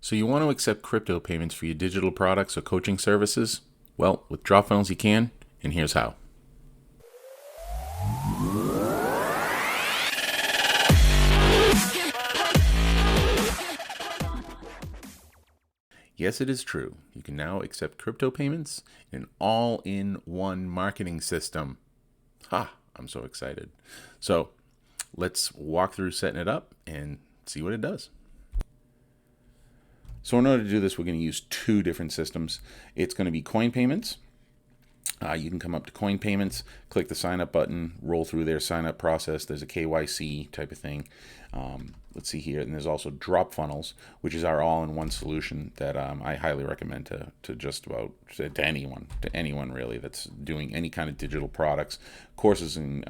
So you want to accept crypto payments for your digital products or coaching services? Well, with DropFunnels you can, and here's how. Yes, it is true. You can now accept crypto payments in an all-in-one marketing system. Ha! I'm so excited. So let's walk through setting it up and see what it does. So in order to do this, we're going to use two different systems. It's going to be CoinPayments. You can come up to CoinPayments, click the sign up button, roll through their sign up process. There's a KYC type of thing. Let's see here. And there's also DropFunnels, which is our all-in-one solution that I highly recommend to just about to anyone really that's doing any kind of digital products, courses and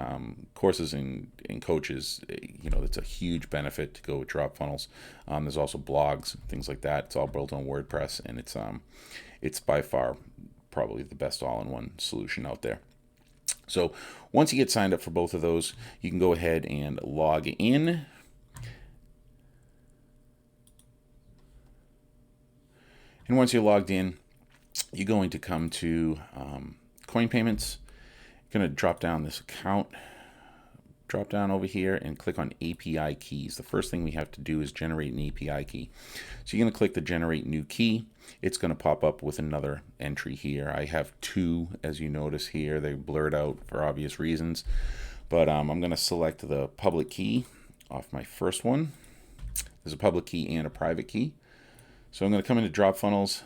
coaches. You know, it's a huge benefit to go with DropFunnels. There's also blogs, things like that. It's all built on WordPress, and it's by far probably the best all-in-one solution out there. So once you get signed up for both of those, you can go ahead and log in. And once you're logged in, you're going to come to CoinPayments. You're going to drop down this account, drop down over here and click on API keys. The first thing we have to do is generate an API key. So you're going to click the generate new key. It's going to pop up with another entry here. I have two, as you notice here. They blurred out for obvious reasons, but I'm going to select the public key off my first one. There's a public key and a private key. So I'm going to come into DropFunnels.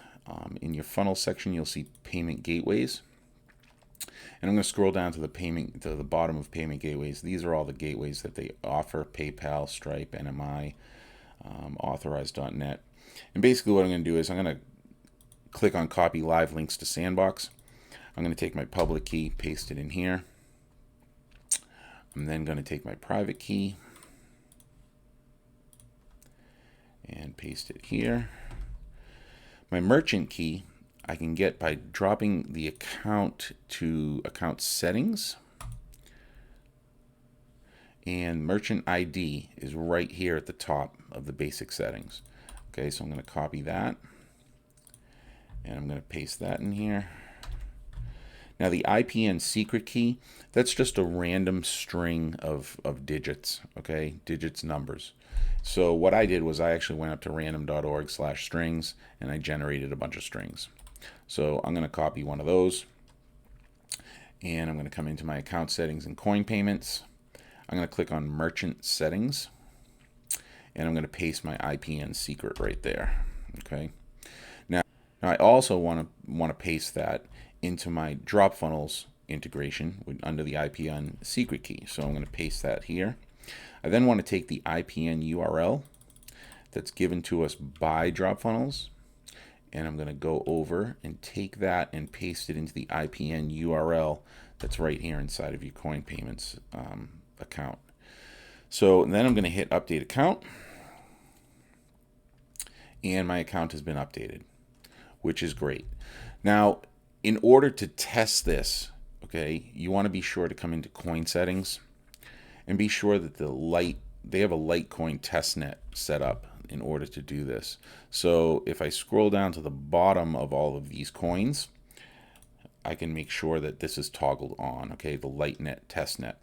In your funnel section, you'll see payment gateways. And I'm going to scroll down to the bottom of payment gateways. These are all the gateways that they offer: PayPal, Stripe, NMI, Authorize.net. And basically what I'm going to do is I'm going to click on copy live links to Sandbox. I'm going to take my public key, paste it in here. I'm then going to take my private key and paste it here. My merchant key I can get by dropping the account to account settings, and merchant ID is right here at the top of the basic settings. Okay, so I'm going to copy that and I'm going to paste that in here. Now the IPN secret key, that's just a random string of digits, okay, digits, numbers. So what I did was I actually went up to random.org/strings and I generated a bunch of strings. So I'm going to copy one of those and I'm going to come into my account settings and CoinPayments. I'm going to click on merchant settings and I'm going to paste my IPN secret right there. Okay. Now I also want to paste that into my DropFunnels integration under the IPN secret key. So I'm going to paste that here. I then want to take the IPN URL that's given to us by DropFunnels, and I'm going to go over and take that and paste it into the IPN URL that's right here inside of your CoinPayments account. So then I'm going to hit update account, and my account has been updated, which is great. Now, in order to test this, okay, you want to be sure to come into coin settings and be sure that they have a Litecoin testnet set up in order to do this. So if I scroll down to the bottom of all of these coins, I can make sure that this is toggled on, okay, the Litecoin testnet.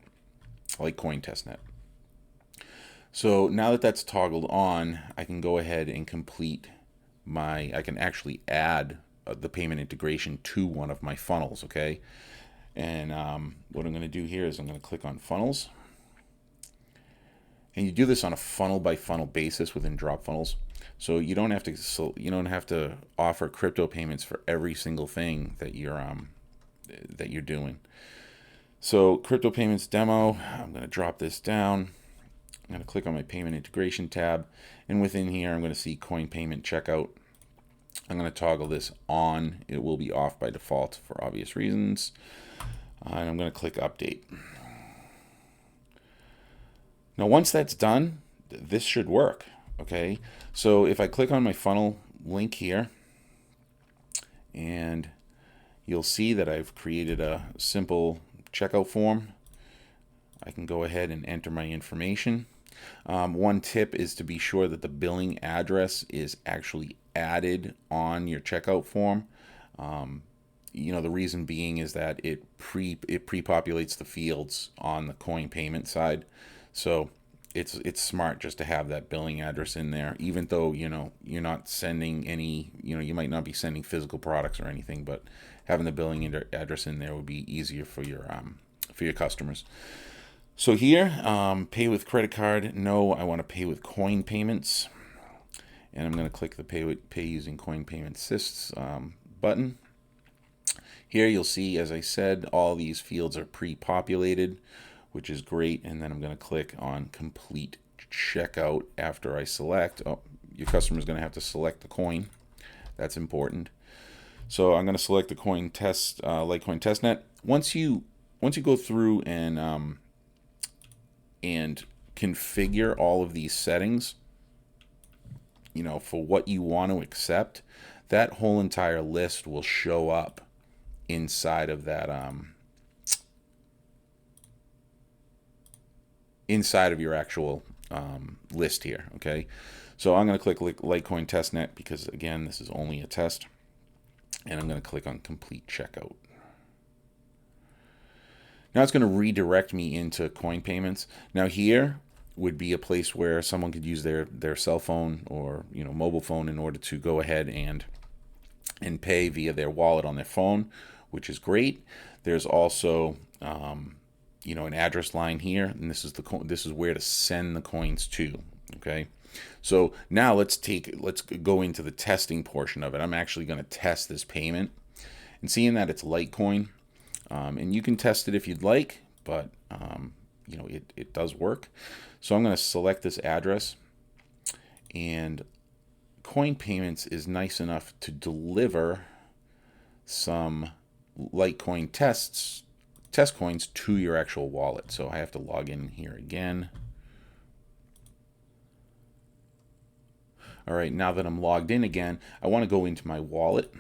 So now that that's toggled on, I can go ahead and I can actually add the payment integration to one of my funnels, okay? And what I'm going to do here is I'm going to click on funnels. And you do this on a funnel by funnel basis within DropFunnels. So you don't have to offer crypto payments for every single thing that you're doing. So crypto payments demo, I'm going to drop this down. I'm going to click on my payment integration tab, and within here I'm going to see coin payment checkout. I'm going to toggle this on. It will be off by default for obvious reasons. And I'm going to click update. Now, once that's done, this should work, okay? So if I click on my funnel link here, and you'll see that I've created a simple checkout form. I can go ahead and enter my information. One tip is to be sure that the billing address is actually added on your checkout form. The reason being is that it pre-populates the fields on the coin payment side. So it's smart just to have that billing address in there, even though you're not sending any, you might not be sending physical products or anything, but having the billing address in there would be easier for your customers. So here, pay with credit card. No, I want to pay with CoinPayments, and I'm going to click the pay using CoinPayment button. Here you'll see, as I said, all these fields are pre-populated, which is great. And then I'm going to click on complete checkout after I select. Oh, your customer is going to have to select the coin. That's important. So I'm going to select the coin test, Litecoin testnet. Once you go through and configure all of these settings, for what you want to accept, that whole entire list will show up inside of that inside of your actual list here. Okay, so I'm going to click Litecoin testnet because, again, this is only a test, and I'm going to click on complete checkout. Now it's going to redirect me into CoinPayments. Now here would be a place where someone could use their cell phone or mobile phone in order to go ahead and pay via their wallet on their phone, which is great. There's also an address line here, and this is where to send the coins to. Okay, so now let's go into the testing portion of it. I'm actually going to test this payment, and seeing that it's Litecoin, and you can test it if you'd like, but it does work. So I'm going to select this address, and CoinPayments is nice enough to deliver some Litecoin test coins to your actual wallet. So I have to log in here again. All right, now that I'm logged in again, I want to go into my wallet.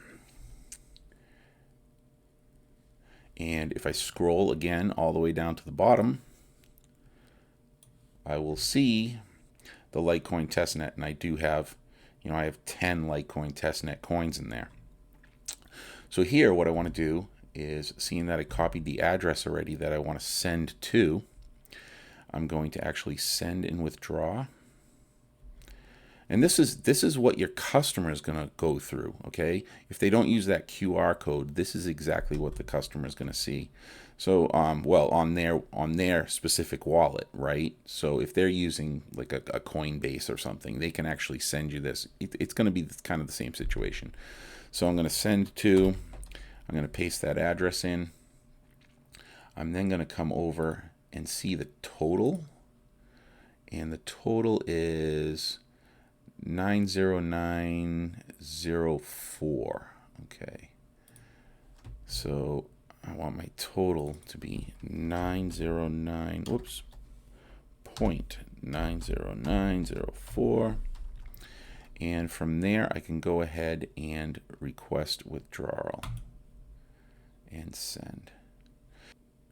And if I scroll again all the way down to the bottom, I will see the Litecoin testnet, and I do have, I have 10 Litecoin testnet coins in there. So here, what I want to do is, seeing that I copied the address already that I want to send to, I'm going to actually send and withdraw. And this is what your customer is going to go through, okay? If they don't use that QR code, this is exactly what the customer is going to see. So, on their specific wallet, right? So if they're using like a Coinbase or something, they can actually send you this. It's going to be kind of the same situation. So I'm going to send to, I'm going to paste that address in. I'm then going to come over and see the total. And the total is 90904. Okay. So I want my total to be 0.90904. And from there, I can go ahead and request withdrawal and send.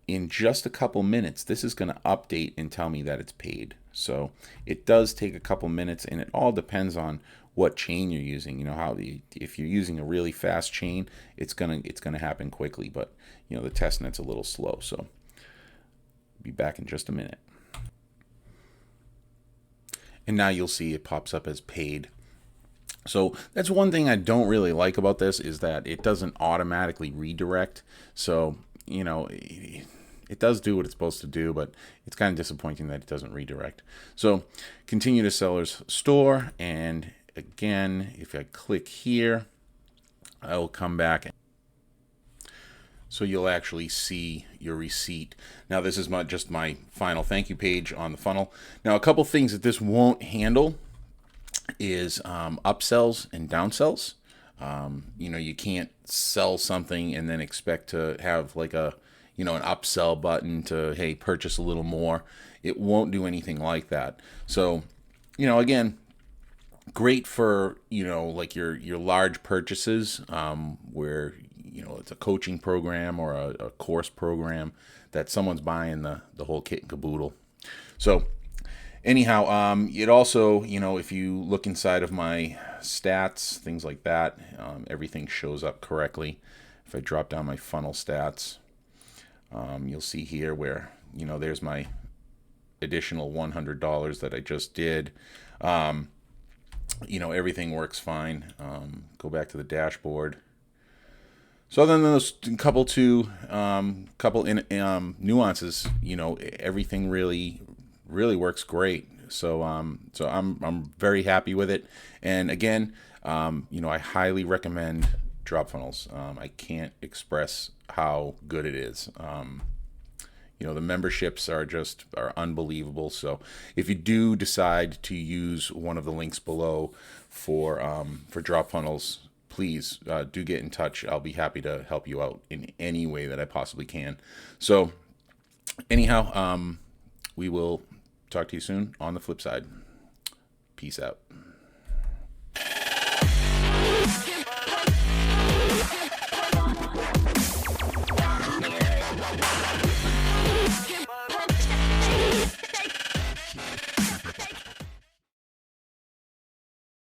In just a couple minutes, this is going to update and tell me that it's paid. So it does take a couple minutes, and it all depends on what chain you're using. If you're using a really fast chain, it's gonna happen quickly. But the testnet's a little slow. So be back in just a minute. And now you'll see it pops up as paid. So that's one thing I don't really like about this, is that it doesn't automatically redirect. So it does do what it's supposed to do, but it's kind of disappointing that it doesn't redirect. So continue to seller's store, and again, if I click here, I will come back. So you'll actually see your receipt. Now this is just my final thank you page on the funnel. Now a couple things that this won't handle is upsells and downsells. You can't sell something and then expect to have like an upsell button to, hey, purchase a little more. It won't do anything like that. So, again, great for, like your large purchases, where, it's a coaching program or a course program that someone's buying the whole kit and caboodle. So anyhow, it also, if you look inside of my stats, things like that, everything shows up correctly. If I drop down my funnel stats, you'll see here where, there's my additional $100 that I just did. Everything works fine. Go back to the dashboard. So other than those couple nuances, everything really works great. So I'm very happy with it. And again, I highly recommend DropFunnels. I can't express how good it is. The memberships are unbelievable. So if you do decide to use one of the links below for DropFunnels, please do get in touch. I'll be happy to help you out in any way that I possibly can. So anyhow, we will talk to you soon on the flip side. Peace out.